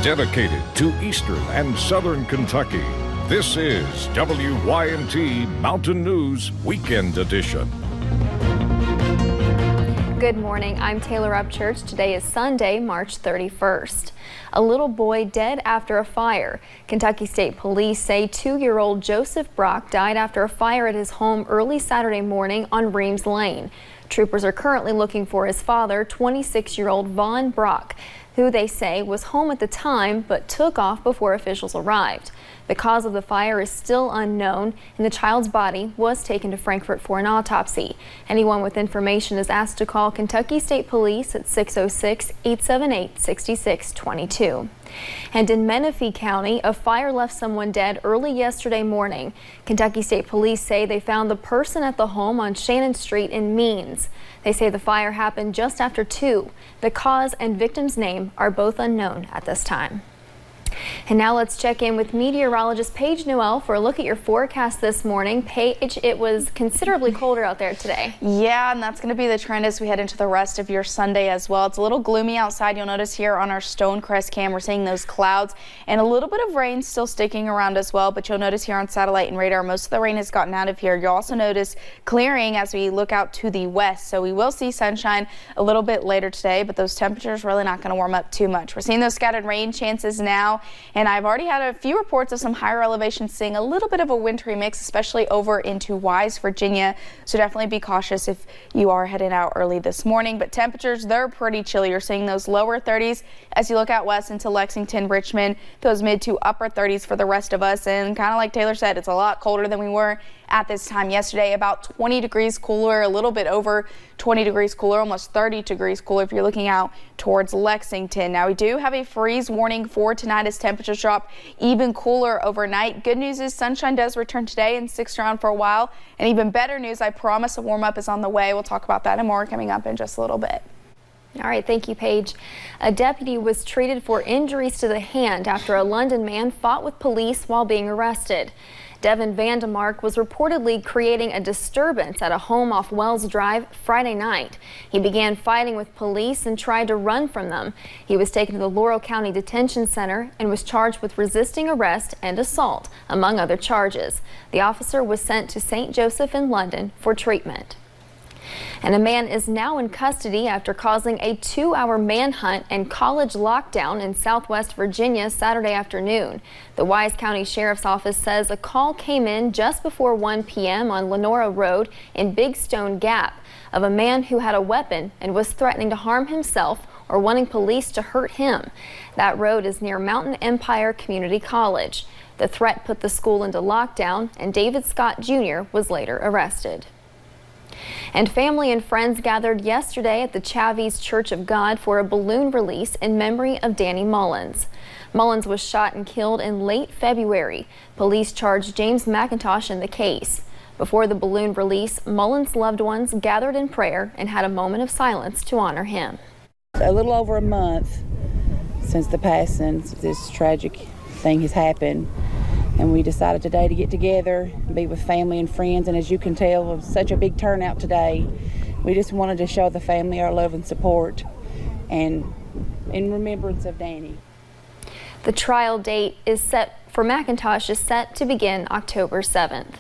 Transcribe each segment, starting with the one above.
dedicated to Eastern and Southern Kentucky. This is WYMT Mountain News Weekend Edition. Good morning, I'm Taylor Upchurch. Today is Sunday, March 31st. A little boy dead after a fire. Kentucky State Police say 2-year-old Joseph Brock died after a fire at his home early Saturday morning on Reams Lane. Troopers are currently looking for his father, 26-year-old Vaughn Brock, who they say was home at the time but took off before officials arrived. The cause of the fire is still unknown, and the child's body was taken to Frankfort for an autopsy. Anyone with information is asked to call Kentucky State Police at 606-878-6622. And in Menifee County, a fire left someone dead early yesterday morning. Kentucky State Police say they found the person at the home on Shannon Street in Means. They say the fire happened just after 2. The cause and victim's name are both unknown at this time. And now let's check in with meteorologist Paige Newell for a look at your forecast this morning. Paige, it was considerably colder out there today. Yeah, and that's going to be the trend as we head into the rest of your Sunday as well. It's a little gloomy outside. You'll notice here on our Stonecrest cam, we're seeing those clouds and a little bit of rain still sticking around as well. But you'll notice here on satellite and radar, most of the rain has gotten out of here. You'll also notice clearing as we look out to the west. So we will see sunshine a little bit later today, but those temperatures really not going to warm up too much. We're seeing those scattered rain chances now. And I've already had a few reports of some higher elevations seeing a little bit of a wintry mix, especially over into Wise, Virginia. So definitely be cautious if you are heading out early this morning. But temperatures, they're pretty chilly. You're seeing those lower 30s as you look out west into Lexington, Richmond, those mid to upper 30s for the rest of us. And kind of like Taylor said, it's a lot colder than we were at this time yesterday, about 20 degrees cooler, a little bit over 20 degrees cooler, almost 30 degrees cooler if you're looking out towards Lexington. Now we do have a freeze warning for tonight as temperatures drop even cooler overnight. Good news is sunshine does return today and sticks around for a while. And even better news, I promise a warm up is on the way. We'll talk about that and more coming up in just a little bit. All right, thank you, Paige. A deputy was treated for injuries to the hand after a London man fought with police while being arrested. Devin Vandemark was reportedly creating a disturbance at a home off Wells Drive Friday night. He began fighting with police and tried to run from them. He was taken to the Laurel County Detention Center and was charged with resisting arrest and assault, among other charges. The officer was sent to St. Joseph in London for treatment. And a man is now in custody after causing a 2-hour manhunt and college lockdown in Southwest Virginia Saturday afternoon. The Wise County Sheriff's Office says a call came in just before 1 p.m. on Lenora Road in Big Stone Gap of a man who had a weapon and was threatening to harm himself or wanting police to hurt him. That road is near Mountain Empire Community College. The threat put the school into lockdown, and David Scott Jr. was later arrested. And family and friends gathered yesterday at the Chavies Church of God for a balloon release in memory of Danny Mullins. Mullins was shot and killed in late February. Police charged James McIntosh in the case. Before the balloon release, Mullins' loved ones gathered in prayer and had a moment of silence to honor him. A little over a month since the passing, this tragic thing has happened. And we decided today to get together, be with family and friends, and as you can tell, it was such a big turnout today. We just wanted to show the family our love and support, and in remembrance of Danny. The trial date is set for McIntosh is set to begin October 7th.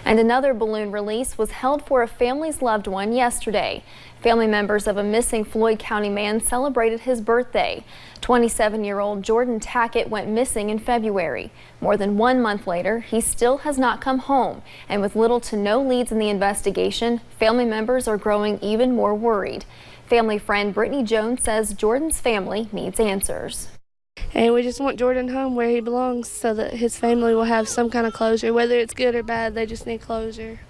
And another balloon release was held for a family's loved one yesterday. Family members of a missing Floyd County man celebrated his birthday. 27-year-old Jordan Tackett went missing in February. More than 1 month later, he still has not come home. And with little to no leads in the investigation, family members are growing even more worried. Family friend Brittany Jones says Jordan's family needs answers. And we just want Jordan home where he belongs so that his family will have some kind of closure. Whether it's good or bad, they just need closure.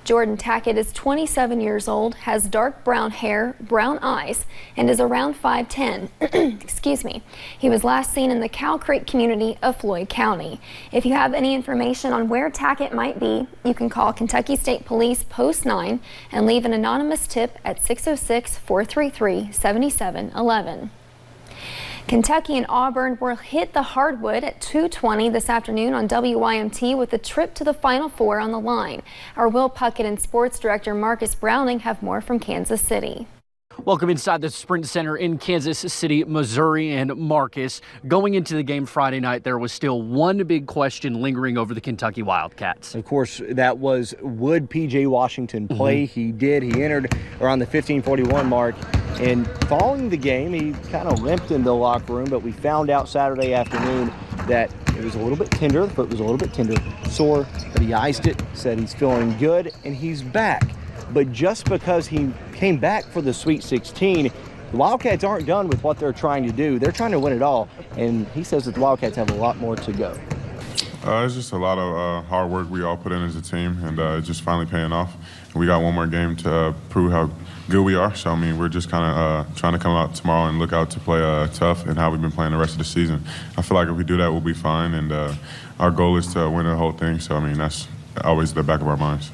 Jordan Tackett is 27 years old, has dark brown hair, brown eyes, and is around 5'10". Excuse me. He was last seen in the Cow Creek community of Floyd County. If you have any information on where Tackett might be, you can call Kentucky State Police Post 9 and leave an anonymous tip at 606-433-7711. Kentucky and Auburn will hit the hardwood at 2:20 this afternoon on WYMT with a trip to the Final Four on the line. Our Will Puckett and sports director Marcus Browning have more from Kansas City. Welcome inside the Sprint Center in Kansas City, Missouri. And Marcus, going into the game Friday night, there was still one big question lingering over the Kentucky Wildcats. Of course, that was, would P.J. Washington play? He did. He entered around the 15:41 mark. And following the game, he kind of limped into the locker room, but we found out Saturday afternoon that it was a little bit tender. The foot was a little bit tender, sore, but he iced it, said he's feeling good, and he's back. But just because he came back for the Sweet 16, the Wildcats aren't done with what they're trying to do. They're trying to win it all, and he says that the Wildcats have a lot more to go. It's just a lot of hard work we all put in as a team, and it's just finally paying off. And we got one more game to prove how good we are. So, I mean, we're just kind of trying to come out tomorrow and look out to play tough and how we've been playing the rest of the season. I feel like if we do that, we'll be fine, and our goal is to win the whole thing. So, I mean, that's always the back of our minds.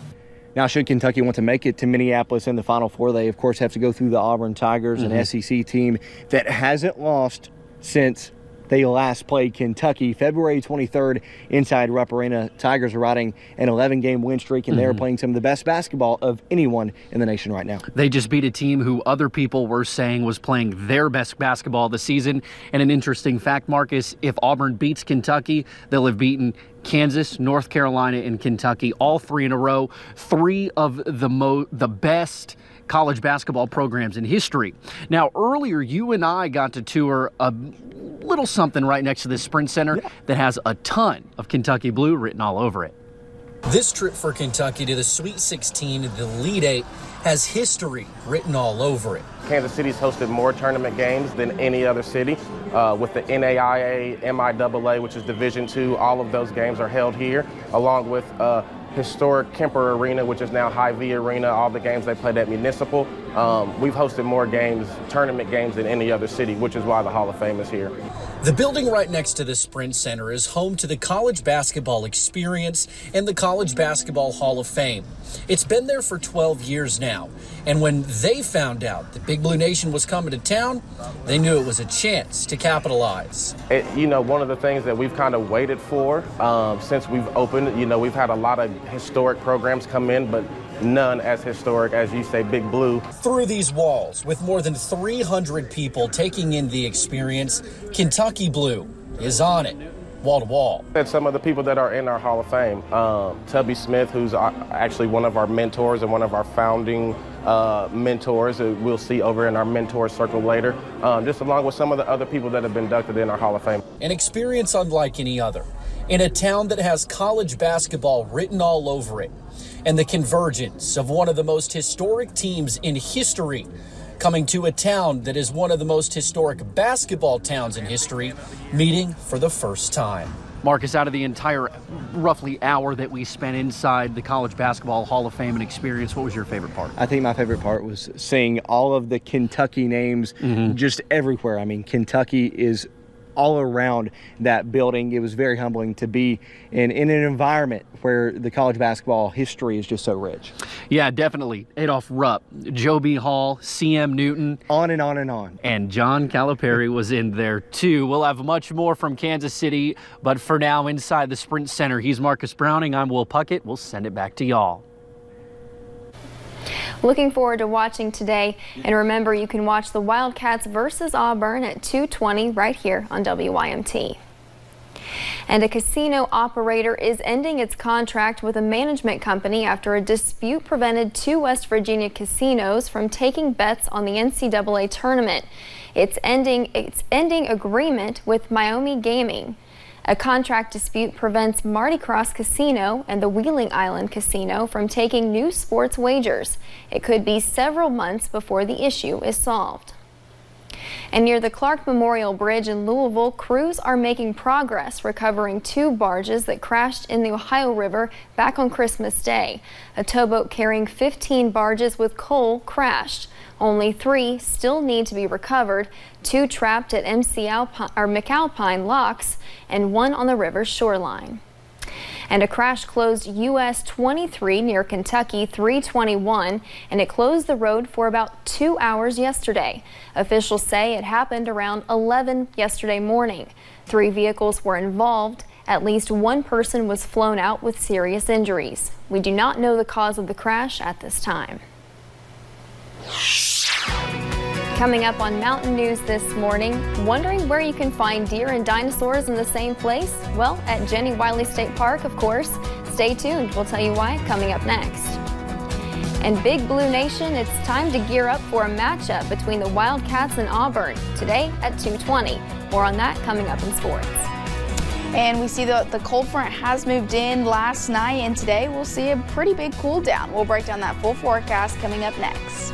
Now, should Kentucky want to make it to Minneapolis in the Final Four, they, of course, have to go through the Auburn Tigers, an SEC team that hasn't lost since they last played Kentucky. February 23rd inside Rupp Arena. Tigers are riding an 11-game win streak, and they're playing some of the best basketball of anyone in the nation right now. They just beat a team who other people were saying was playing their best basketball this season. And an interesting fact, Marcus, if Auburn beats Kentucky, they'll have beaten Kansas, North Carolina, and Kentucky, all three in a row. Three of the best college basketball programs in history. Now, earlier, you and I got to tour a little something right next to this Sprint Center that has a ton of Kentucky blue written all over it. This trip for Kentucky to the Sweet 16, the Elite Eight, has history written all over it. Kansas City's hosted more tournament games than any other city. With the NAIA, MIAA, which is Division II, all of those games are held here, along with historic Kemper Arena, which is now Hy-Vee Arena, all the games they played at Municipal. We've hosted more games, tournament games, than any other city, which is why the Hall of Fame is here. The building right next to the Sprint Center is home to the College Basketball Experience and the College Basketball Hall of Fame. It's been there for 12 years now, and when they found out that Big Blue Nation was coming to town, they knew it was a chance to capitalize. You know, one of the things that we've kind of waited for since we've opened, you know, we've had a lot of historic programs come in, but none as historic as, you say, Big Blue. Through these walls, with more than 300 people taking in the experience, Kentucky Blue is on it, wall to wall. And some of the people that are in our Hall of Fame, Tubby Smith, who's actually one of our mentors and one of our founding mentors, we'll see over in our mentor circle later, just along with some of the other people that have been inducted in our Hall of Fame. An experience unlike any other, in a town that has college basketball written all over it, and the convergence of one of the most historic teams in history coming to a town that is one of the most historic basketball towns in history, meeting for the first time. Marcus, out of the entire roughly hour that we spent inside the College Basketball Hall of Fame and Experience, what was your favorite part? I think my favorite part was seeing all of the Kentucky names just everywhere. I mean, Kentucky is all around that building. It was very humbling to be in an environment where the college basketball history is just so rich. Yeah, definitely. Adolph Rupp, Joe B. Hall, C.M. Newton. On and on and on. And John Calipari was in there too. We'll have much more from Kansas City, but for now, inside the Sprint Center, he's Marcus Browning. I'm Will Puckett. We'll send it back to y'all. Looking forward to watching today, and remember, you can watch the Wildcats versus Auburn at 2:20 right here on WYMT. And a casino operator is ending its contract with a management company after a dispute prevented 2 West Virginia casinos from taking bets on the NCAA tournament. It's ending agreement with Miami Gaming. A contract dispute prevents Mardi Gras Casino and the Wheeling Island Casino from taking new sports wagers. It could be several months before the issue is solved. And near the Clark Memorial Bridge in Louisville, crews are making progress recovering 2 barges that crashed in the Ohio River back on Christmas Day. A towboat carrying 15 barges with coal crashed. Only 3 still need to be recovered, 2 trapped at McAlpine locks and 1 on the river's shoreline. And a crash closed US 23 near Kentucky 321, and it closed the road for about 2 hours yesterday. Officials say it happened around 11 yesterday morning. 3 vehicles were involved. At least 1 person was flown out with serious injuries. We do not know the cause of the crash at this time. Coming up on Mountain News this morning, wondering where you can find deer and dinosaurs in the same place? Well, at Jenny Wiley State Park, of course. Stay tuned. We'll tell you why coming up next. And Big Blue Nation, it's time to gear up for a matchup between the Wildcats and Auburn today at 2:20. More on that coming up in sports. And we see that the cold front has moved in last night, and today we'll see a pretty big cool down. We'll break down that full forecast coming up next.